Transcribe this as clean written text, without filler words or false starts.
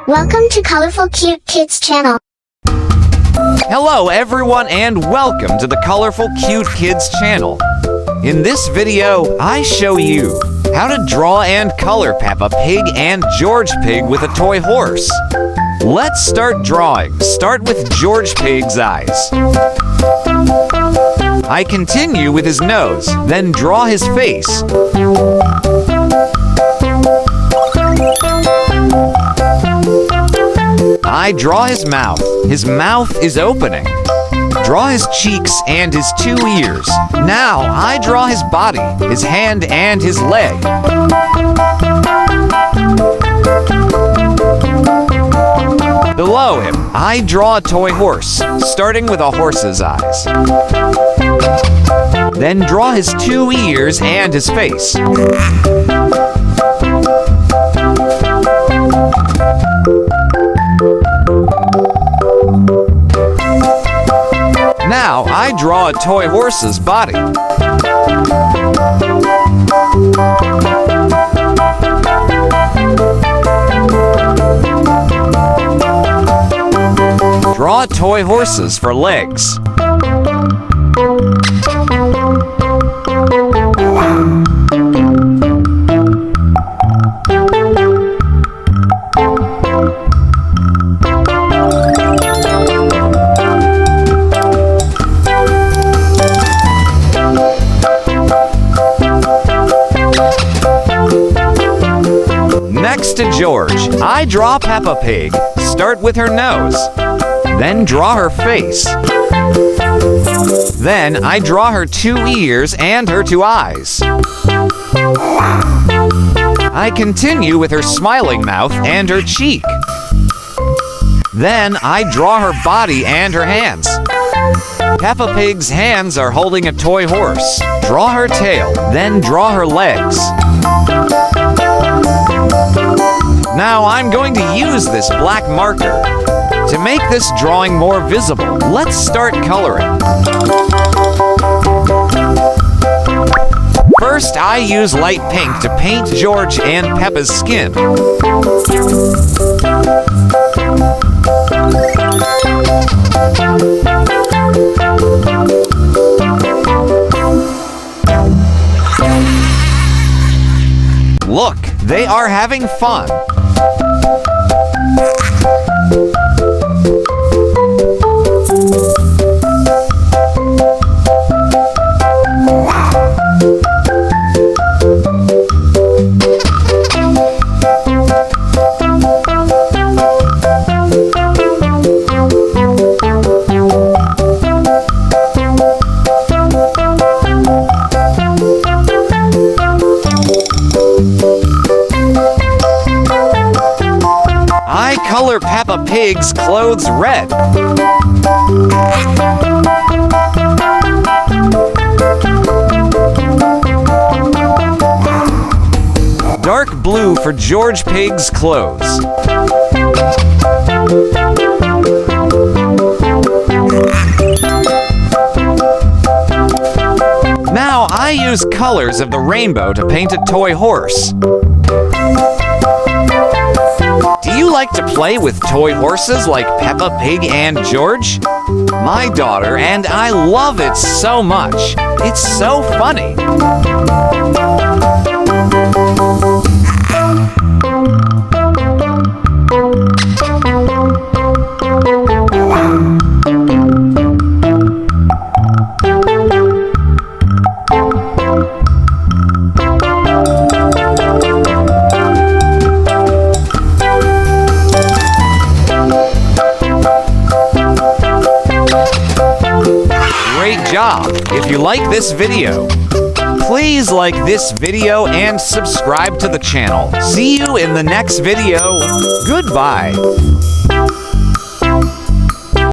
Welcome to Colorful Cute Kids Channel. Hello everyone and welcome to the Colorful Cute Kids Channel. In this video, I show you how to draw and color Peppa Pig and George Pig with a toy horse. Let's start drawing. Start with George Pig's eyes. I continue with his nose, then draw his face. I draw his mouth. His mouth is opening. Draw his cheeks and his 2 ears. Now I draw his body, his hand and his leg. Below him, I draw a toy horse, starting with a horse's eyes. Then draw his 2 ears and his face. Now I draw a toy horse's body. Draw toy horses for legs. Next to George, I draw Peppa Pig. Start with her nose. Then draw her face. Then I draw her 2 ears and her 2 eyes. I continue with her smiling mouth and her cheek. Then I draw her body and her hands. Peppa Pig's hands are holding a toy horse. Draw her tail, then draw her legs. Now I'm going to use this black marker. To make this drawing more visible, let's start coloring. First, I use light pink to paint George and Peppa's skin. Look, they are having fun. I color Peppa Pig's clothes red. Dark blue for George Pig's clothes. Now I use colors of the rainbow to paint a toy horse. Do you like to play with toy horses like Peppa Pig and George? My daughter and I love it so much. It's so funny. Great job! If you like this video, please like this video and subscribe to the channel. See you in the next video. Goodbye.